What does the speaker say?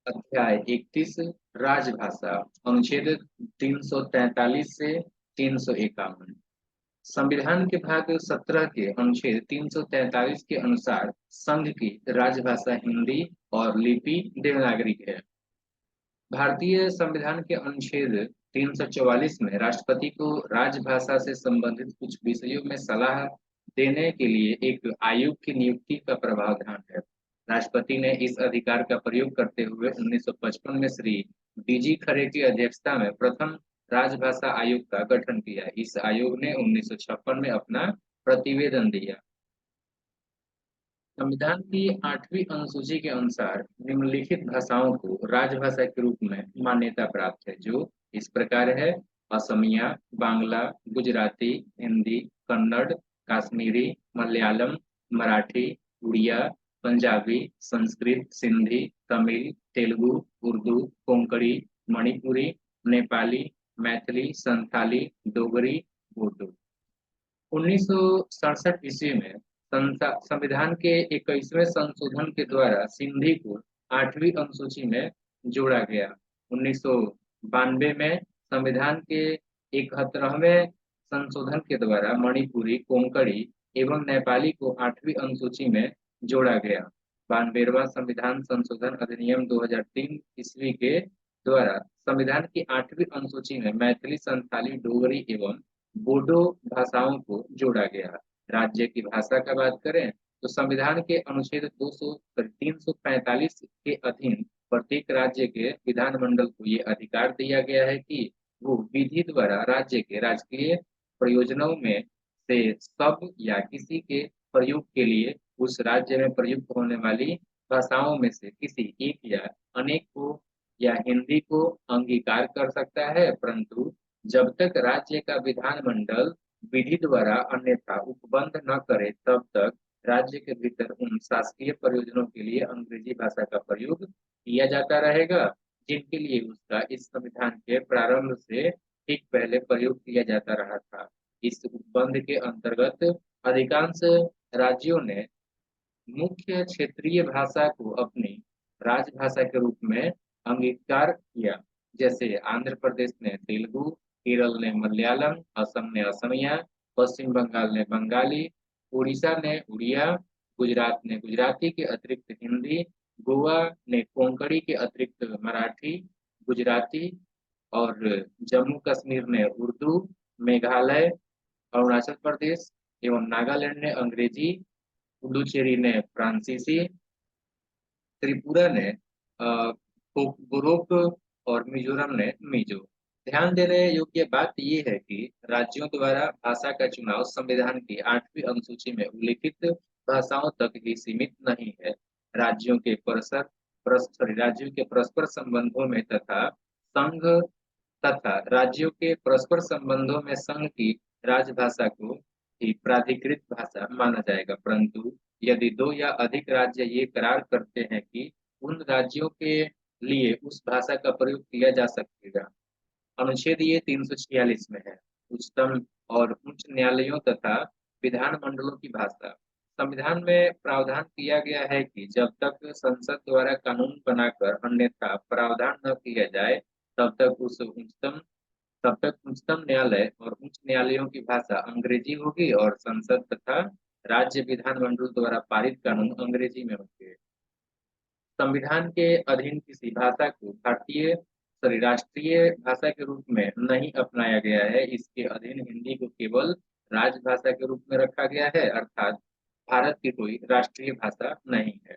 अध्याय 31 राजभाषा। अनुच्छेद 343 से 351। संविधान के भाग 17 के अनुच्छेद 343 के अनुसार संघ की राजभाषा हिंदी और लिपि देवनागरी है। भारतीय संविधान के अनुच्छेद 344 में राष्ट्रपति को राजभाषा से संबंधित कुछ विषयों में सलाह देने के लिए एक आयोग की नियुक्ति का प्रावधान है। राष्ट्रपति ने इस अधिकार का प्रयोग करते हुए 1955 में श्री डीजी खरे की अध्यक्षता में प्रथम राजभाषा आयोग का गठन किया। इस आयोग ने 1956 में अपना प्रतिवेदन दिया। संविधान की 8वीं अनुसूची के अनुसार निम्नलिखित भाषाओं को राजभाषा के रूप में मान्यता प्राप्त है, जो इस प्रकार है: असमिया, बांग्ला, गुजराती, हिंदी, कन्नड़, काश्मीरी, मलयालम, मराठी, उड़िया, पंजाबी, संस्कृत, सिंधी, तमिल, तेलुगु, उर्दू, कोंकणी, मणिपुरी, नेपाली, मैथिली, संथाली, डोगरी, बोडो। 1967 ईस्वी में संविधान के 21वें संशोधन के द्वारा सिंधी को 8वीं अनुसूची में जोड़ा गया। 1992 में संविधान के 71वें संशोधन के द्वारा मणिपुरी, कोंकणी एवं नेपाली को 8वीं अनुसूची में जोड़ा गया। 92वां संविधान संशोधन अधिनियम 2003 ईस्वी के द्वारा संविधान की 8वीं अनुसूची में मैथिली, संथाली, डोगरी एवं बोडो भाषाओं को जोड़ा गया। राज्य की भाषा का बात करें तो संविधान के अनुच्छेद 345 के अधीन प्रत्येक राज्य के विधानमंडल को ये अधिकार दिया गया है कि वो विधि द्वारा राज्य के राजकीय प्रयोजनों में से सब या किसी के प्रयोग के लिए उस राज्य में प्रयुक्त होने वाली भाषाओं में से किसी एक या अनेक को या हिंदी को अंगीकार कर सकता है, परंतु जब तक राज्य का विधानमंडल विधि द्वारा अन्यथा उपबंध न करे तब तक राज्य के भीतर उन शासकीय प्रयोजनों के लिए अंग्रेजी भाषा का प्रयोग किया जाता रहेगा, जिनके लिए उसका इस संविधान के प्रारंभ से ठीक पहले प्रयोग किया जाता रहा था। इस उपबंध के अंतर्गत अधिकांश राज्यों ने मुख्य क्षेत्रीय भाषा को अपनी राजभाषा के रूप में अंगीकार किया। जैसे आंध्र प्रदेश ने तेलुगु, केरल ने मलयालम, असम ने असमिया, पश्चिम बंगाल ने बंगाली, उड़ीसा ने उड़िया, गुजरात ने गुजराती के अतिरिक्त हिंदी, गोवा ने कोंकणी के अतिरिक्त मराठी, गुजराती और जम्मू कश्मीर ने उर्दू, मेघालय, अरुणाचल प्रदेश एवं नागालैंड ने अंग्रेजी, पुडुचेरी ने फ्रांसीसी, त्रिपुरा ने बोरोक और मिजोरम ने मिजो। ध्यान देने योग्य बात यह है कि राज्यों द्वारा भाषा का चुनाव संविधान की 8वीं अनुसूची में उल्लिखित भाषाओं तक ही सीमित नहीं है। राज्यों के परस्पर संबंधों में तथा राज्यों के परस्पर संबंधों में संघ की राजभाषा को ही प्राधिकृत भाषा माना जाएगा, परंतु यदि दो या अधिक राज्य ये करार करते हैं कि उन राज्यों के लिए उस भाषा का प्रयोग किया जा सकेगा। अनुच्छेद ये 346 में है। उच्चतम और उच्च न्यायालयों तथा विधान मंडलों की भाषा। संविधान में प्रावधान किया गया है कि जब तक संसद द्वारा कानून बनाकर अन्यथा प्रावधान न किया जाए तब तक उच्चतम न्यायालय और उच्च न्यायालयों की भाषा अंग्रेजी होगी और संसद तथा राज्य विधानमंडल द्वारा पारित कानून अंग्रेजी में होंगे। संविधान के अधीन किसी भाषा को राष्ट्रीय भाषा के रूप में नहीं अपनाया गया है। इसके अधीन हिंदी को केवल राजभाषा के रूप में रखा गया है, अर्थात भारत की कोई राष्ट्रीय भाषा नहीं है।